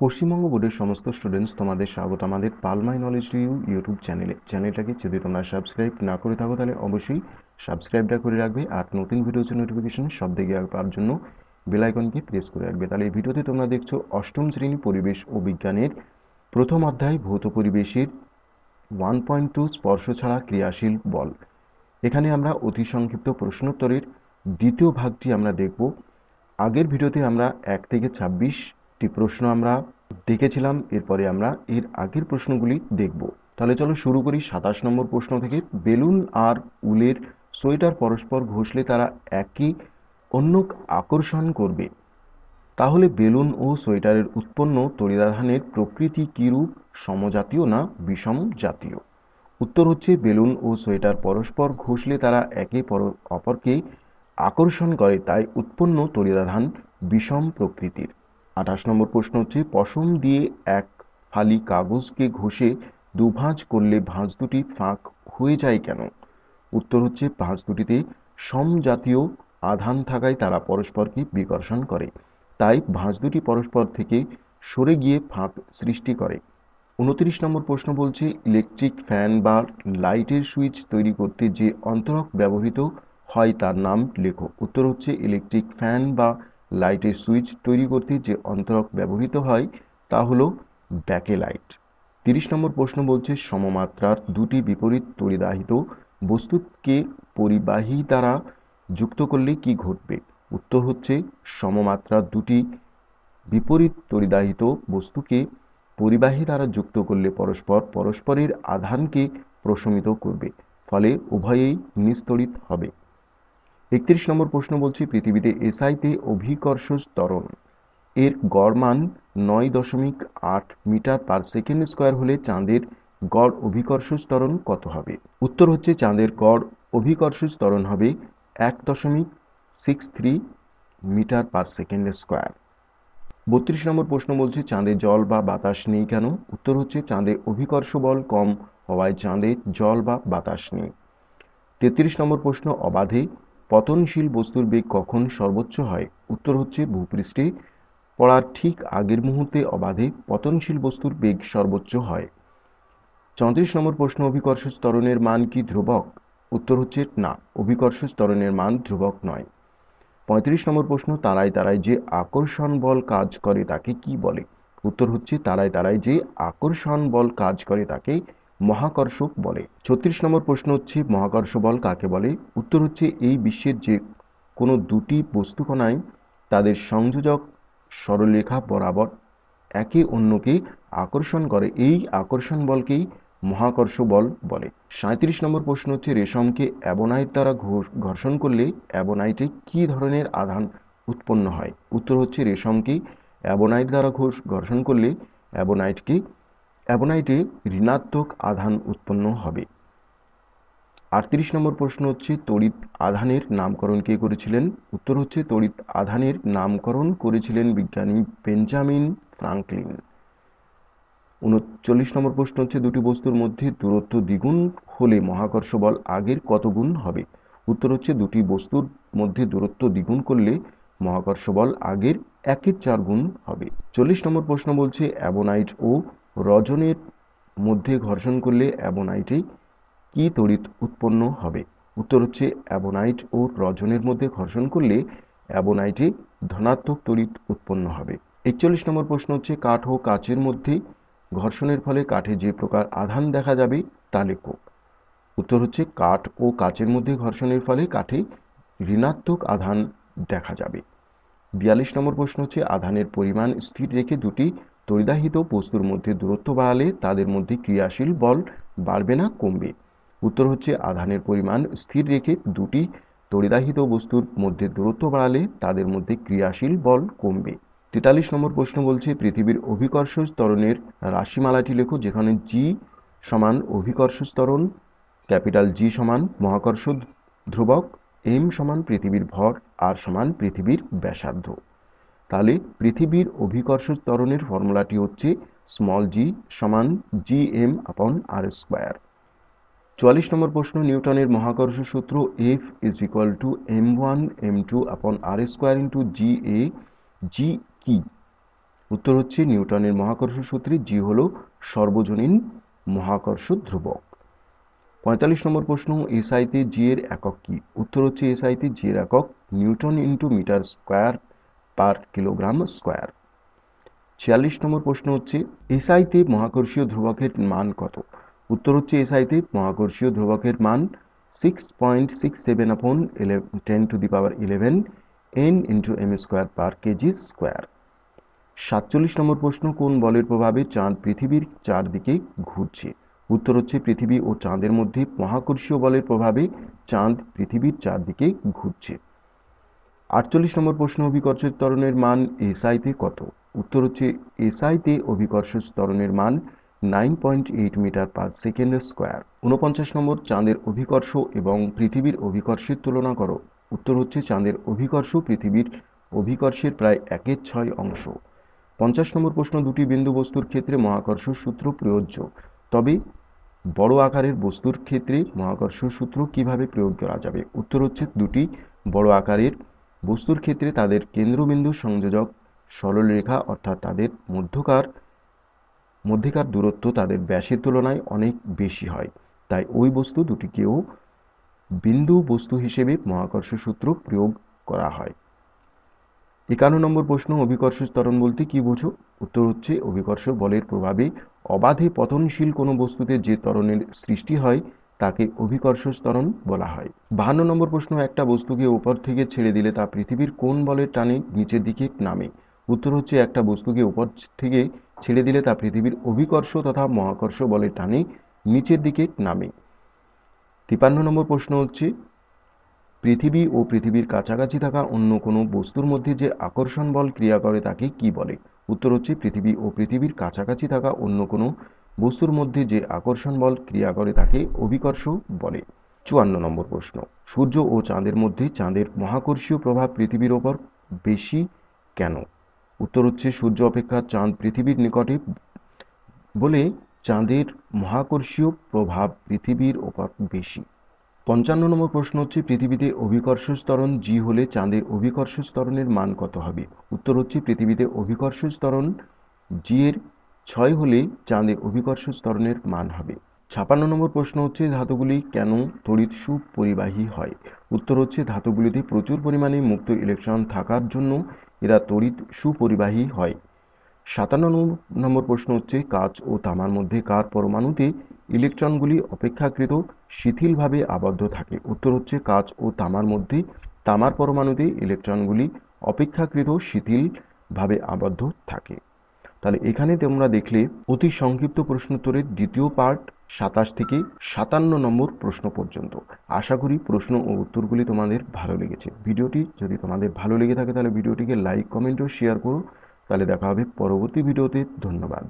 পশ্চিমবঙ্গ বোর্ডের সমস্ত স্টুডেন্টস তোমাদের স্বাগত আমাদের পালমাই নলেজ টু ইউ ইউটিউব চ্যানেলটাকে যদি তোমরা সাবস্ক্রাইব না করে থাকো তাহলে অবশ্যই সাবস্ক্রাইবটা করে রাখবে আর নতুন ভিডিওর নোটিফিকেশন সব দিকে পাওয়ার জন্য বেল আইকনকে প্রেস করে রাখবে। তাহলে এই ভিডিওতে তোমরা দেখছো অষ্টম শ্রেণী পরিবেশ ও বিজ্ঞানের প্রথম অধ্যায় ভৌত পরিবেশের 1.2 স্পর্শ ছাড়া ক্রিয়াশীল বল। এখানে আমরা অতি সংক্ষিপ্ত প্রশ্নোত্তরের দ্বিতীয় ভাগটি আমরা দেখব। আগের ভিডিওতে আমরা 1 থেকে 26টি প্রশ্ন আমরা দেখেছিলাম, এরপরে আমরা এর আগের প্রশ্নগুলি দেখব। তাহলে চলো শুরু করি 27 নম্বর প্রশ্ন থেকে। বেলুন আর উলের সোয়েটার পরস্পর ঘষলে তারা একে অন্যক আকর্ষণ করবে, তাহলে বেলুন ও সোয়েটারের উৎপন্ন তড়িদাধানের প্রকৃতি কিরূপ, সমজাতীয় না বিষম জাতীয়? উত্তর হচ্ছে বেলুন ও সোয়েটার পরস্পর ঘষলে তারা একে অপরকে আকর্ষণ করে, তাই উৎপন্ন তড়িদাধান বিষম প্রকৃতির। 28 নম্বর প্রশ্ন হচ্ছে পশম দিয়ে এক ফালি কাগজকে ঘষে দুভাঁজ করলে ভাঁজ দুটি ফাঁক হয়ে যায় কেন? উত্তর হচ্ছে ভাঁজ দুটিতে সমজাতীয় আধান থাকায় তারা পরস্পরকে বিকর্ষণ করে, তাই ভাঁজ দুটি পরস্পর থেকে সরে গিয়ে ফাঁক সৃষ্টি করে। 29 নম্বর প্রশ্ন বলছে ইলেকট্রিক ফ্যান বা লাইটের সুইচ তৈরি করতে যে অন্তরক ব্যবহৃত হয় তার নাম লেখো। উত্তর হচ্ছে ইলেকট্রিক ফ্যান বা লাইটের সুইচ তৈরি করতে যে অন্তরক ব্যবহৃত হয় তা হলো ব্যাকেলাইট। 30 নম্বর প্রশ্ন বলছে সমমাত্রার দুটি বিপরীত তড়িদাহিত বস্তুকে পরিবাহী দ্বারা যুক্ত করলে কি ঘটবে? উত্তর হচ্ছে সমমাত্রার দুটি বিপরীত তড়িদাহিত বস্তুকে পরিবাহী দ্বারা যুক্ত করলে পরস্পরের আধানকে প্রশমিত করবে, ফলে উভয়েই নিস্তড়িত হবে। 31 নম্বর প্রশ্ন বলছে পৃথিবীতে এসআইতে অভিকর্ষ ত্বরণ এর গড় মান 9.8 মিটার পার সেকেন্ড স্কোয়ার হলে চাঁদের গড় অভিকর্ষ ত্বরণ কত হবে? উত্তর হচ্ছে চাঁদের গড় অভিকর্ষ ত্বরণ হবে 1.63 মিটার পার সেকেন্ড স্কোয়ার। 32 নম্বর প্রশ্ন বলছে চাঁদে জল বা বাতাস নেই কেন? উত্তর হচ্ছে চাঁদে অভিকর্ষ বল কম হওয়ায় চাঁদে জল বা বাতাস নেই। 33 নম্বর প্রশ্ন অবাধে পতনশীল বস্তুর বেগ কখন সর্বোচ্চ হয়? উত্তর হচ্ছে ভূপৃষ্ঠে পড়ার ঠিক আগের মুহূর্তে অবাধে পতনশীল বস্তুর বেগ সর্বোচ্চ হয়। 34 নম্বর প্রশ্ন অভিকর্ষ ত্বরণের মান কি ধ্রুবক? উত্তর হচ্ছে না, অভিকর্ষ ত্বরণের মান ধ্রুবক নয়। 35 নম্বর প্রশ্ন তারায় তারায় যে আকর্ষণ বল কাজ করে তাকে কি বলে? উত্তর হচ্ছে তারায় তারায় যে আকর্ষণ বল কাজ করে তাকে মহাকর্ষক বলে। 36 নম্বর প্রশ্ন হচ্ছে মহাকর্ষ বল কাকে বলে? উত্তর হচ্ছে এই বিশ্বের যে কোনো দুটি বস্তুকণায় তাদের সংযোজক সরলরেখা বরাবর একে অন্যকে আকর্ষণ করে, এই আকর্ষণ বলকেই মহাকর্ষ বল বলে। 37 নম্বর প্রশ্ন হচ্ছে রেশমকে অ্যাবোনাইট দ্বারা ঘর্ষণ করলে অ্যাবোনাইটে কি ধরনের আধান উৎপন্ন হয়? উত্তর হচ্ছে রেশমকে অ্যাবোনাইট দ্বারা ঘর্ষণ করলে অ্যাবোনাইটে ঋণাত্মক আধান উৎপন্ন হবে। 38 নম্বর প্রশ্ন হচ্ছে তড়িৎ আধানের নামকরণ কে করেছিলেন? উত্তর হচ্ছে তড়িৎ আধানের নামকরণ করেছিলেন বিজ্ঞানী বেঞ্জামিন ফ্রাঙ্কলিন। 39 নম্বর প্রশ্ন হচ্ছে দুটি বস্তুর মধ্যে দূরত্ব দ্বিগুণ হলে মহাকর্ষ বল আগের কত গুণ হবে? উত্তর হচ্ছে দুটি বস্তুর মধ্যে দূরত্ব দ্বিগুণ করলে মহাকর্ষ বল আগের 1/4 গুণ হবে। 40 নম্বর প্রশ্ন বলছে অ্যাবোনাইট ও রজনের মধ্যে ঘর্ষণ করলে অ্যাবোনাইটে কি তড়িৎ উৎপন্ন হবে? উত্তর হচ্ছে অ্যাবোনাইট ও রজনের মধ্যে ঘর্ষণ করলে অ্যাবোনাইটে ধনাত্মক তড়িৎ উৎপন্ন হবে। 41 নম্বর প্রশ্ন হচ্ছে কাঠ ও কাচের মধ্যে ঘর্ষণের ফলে কাঠে যে প্রকার আধান দেখা যাবে তা লেখো। উত্তর হচ্ছে কাঠ ও কাচের মধ্যে ঘর্ষণের ফলে কাঠে ঋণাত্মক আধান দেখা যাবে। 42 নম্বর প্রশ্ন হচ্ছে আধানের পরিমাণ স্থির রেখে দুটি তড়িদাহিত বস্তুর মধ্যে দূরত্ব বাড়ালে তাদের মধ্যে ক্রিয়াশীল বল বাড়বে না কমবে? উত্তর হচ্ছে আধানের পরিমাণ স্থির রেখে দুটি তড়িদাহিত বস্তুর মধ্যে দূরত্ব বাড়ালে তাদের মধ্যে ক্রিয়াশীল বল কমবে। 43 নম্বর প্রশ্ন বলছে পৃথিবীর অভিকর্ষ ত্বরণের রাশিমালাটি লেখো, যেখানে জি সমান অভিকর্ষ ত্বরণ, ক্যাপিটাল জি সমান মহাকর্ষ ধ্রুবক, এম সমান পৃথিবীর ভর, আর সমান পৃথিবীর ব্যাসার্ধ। তাহলে পৃথিবীর অভিকর্ষ ত্বরণের ফর্মুলাটি হচ্ছে স্মল জি সমান জি এম আপন আর স্কোয়ার। 44 নম্বর প্রশ্ন নিউটনের মহাকর্ষ সূত্র F = m1 m2 আপন আর স্কোয়ার ইন্টু জি এ জি কি? উত্তর হচ্ছে নিউটনের মহাকর্ষ সূত্রে জি হলো সর্বজনীন মহাকর্ষ ধ্রুবক। 45 নম্বর প্রশ্ন, এসআইতে জি এর একক কি? উত্তর হচ্ছে এসআইতে জি এর একক newton into metre square per kilogram square. 46 number প্রশ্ন হচ্ছে এসআইতে মহাকর্ষীয় ধ্রুবকের মান কত? উত্তর হচ্ছে এসআইতে মহাকর্ষীয় ধ্রুবকের মান 6.67/10⁻11 n into M square per KG square. 47 number প্রশ্ন, কোন বলের প্রভাবে চাঁদ পৃথিবীর চারদিকে ঘুরছে? উত্তর হচ্ছে পৃথিবী ও চাঁদের মধ্যে মহাকর্ষীয় বলের প্রভাবে চাঁদ পৃথিবীর চারদিকে ঘুরছে। 48 নম্বর প্রশ্ন, অভিকর্ষজ ত্বরণের মান এসআইতে কত? উত্তর হচ্ছে এসআইতে অভিকর্ষজ ত্বরণের মান 9.8 মিটার পার সেকেন্ড স্কোয়ার। 49 নম্বর, চাঁদের অভিকর্ষ এবং পৃথিবীর অভিকর্ষের তুলনা করো। উত্তর হচ্ছে চাঁদের অভিকর্ষ পৃথিবীর অভিকর্ষের প্রায় 1/6 অংশ। 50 নম্বর প্রশ্ন, দুটি বিন্দু বস্তুর ক্ষেত্রে মহাকর্ষ সূত্র প্রযোজ্য, তবে বড় আকারের বস্তুর ক্ষেত্রে মহাকর্ষ সূত্র কিভাবে প্রয়োগ করা যাবে? উত্তর হচ্ছে দুটি বড় আকারের বস্তুর ক্ষেত্রে তাদের কেন্দ্রবিন্দু সংযোজক সরলরেখা অর্থাৎ তাদের মধ্যেকার দূরত্ব তাদের ব্যাসের তুলনায় অনেক বেশি হয়, তাই ওই বস্তু দুটিকেও বিন্দু বস্তু হিসেবে মহাকর্ষ সূত্র প্রয়োগ করা হয়। 51 নম্বর প্রশ্ন, অভিকর্ষজ ত্বরণ বলতে কি বোঝো? উত্তর হচ্ছে অভিকর্ষ বলের প্রভাবে অবাধে পতনশীল কোনো বস্তুতে যে ত্বরণের সৃষ্টি হয় তাকে অভিকর্ষজ ত্বরণ বলা হয়। 52 নম্বর প্রশ্ন, একটা বস্তুকে উপর থেকে ছেড়ে দিলে তা পৃথিবীর কোন বলের টানে নিচের দিকে নামে? উত্তর হচ্ছে একটা বস্তুকে উপর থেকে ছেড়ে দিলে তা পৃথিবীর অভিকর্ষ তথা মহাকর্ষ বলের টানে নিচের দিকে নামে। 53 নম্বর প্রশ্ন হচ্ছে পৃথিবী ও পৃথিবীর কাছাকাছি থাকা অন্য কোনো বস্তুর মধ্যে যে আকর্ষণ বল ক্রিয়া করে তাকে কি বলে? উত্তর হচ্ছে পৃথিবী ও পৃথিবীর কাছাকাছি থাকা অন্য কোনো বস্তুর মধ্যে যে আকর্ষণ বল ক্রিয়া করে তাকে অভিকর্ষ বলে। 54 নম্বর প্রশ্ন, সূর্য ও চাঁদের মধ্যে চাঁদের মহাকর্ষীয় প্রভাব পৃথিবীর ওপর বেশি কেন? উত্তর হচ্ছে সূর্য অপেক্ষা চাঁদ পৃথিবীর নিকটে বলে চাঁদের মহাকর্ষীয় প্রভাব পৃথিবীর ওপর বেশি। 55 নম্বর প্রশ্ন হচ্ছে পৃথিবীতে অভিকর্ষজ ত্বরণ জি হলে চাঁদের অভিকর্ষজ ত্বরণের মান কত হবে? উত্তর হচ্ছে পৃথিবীতে অভিকর্ষজ ত্বরণ জি এর 6 হলে চাঁদের অভিকর্ষজ ত্বরণের মান হবে। 56 নম্বর প্রশ্ন হচ্ছে ধাতুগুলি কেন তড়িৎ সুপরিবাহী হয়? উত্তর হচ্ছে ধাতুগুলিতে প্রচুর পরিমাণে মুক্ত ইলেকট্রন থাকার জন্য এরা তড়িৎ সুপরিবাহী হয়। 57 নম্বর প্রশ্ন হচ্ছে কাঁচ ও তামার মধ্যে কার পরমাণুতে ইলেকট্রনগুলি অপেক্ষাকৃত শিথিলভাবে আবদ্ধ থাকে? উত্তর হচ্ছে কাঁচ ও তামার মধ্যে তামার পরমাণুতে ইলেকট্রনগুলি অপেক্ষাকৃত শিথিলভাবে আবদ্ধ থাকে। তাহলে এখানে তোমরা দেখলে অতি সংক্ষিপ্ত প্রশ্নোত্তরের দ্বিতীয় পার্ট 27 থেকে 57 নম্বর প্রশ্ন পর্যন্ত। আশা করি প্রশ্ন ও উত্তরগুলি তোমাদের ভালো লেগেছে। ভিডিওটি যদি তোমাদের ভালো লেগে থাকে তাহলে ভিডিওটিকে লাইক কমেন্ট ও শেয়ার করো। তাহলে দেখা হবে পরবর্তী ভিডিওতে। ধন্যবাদ।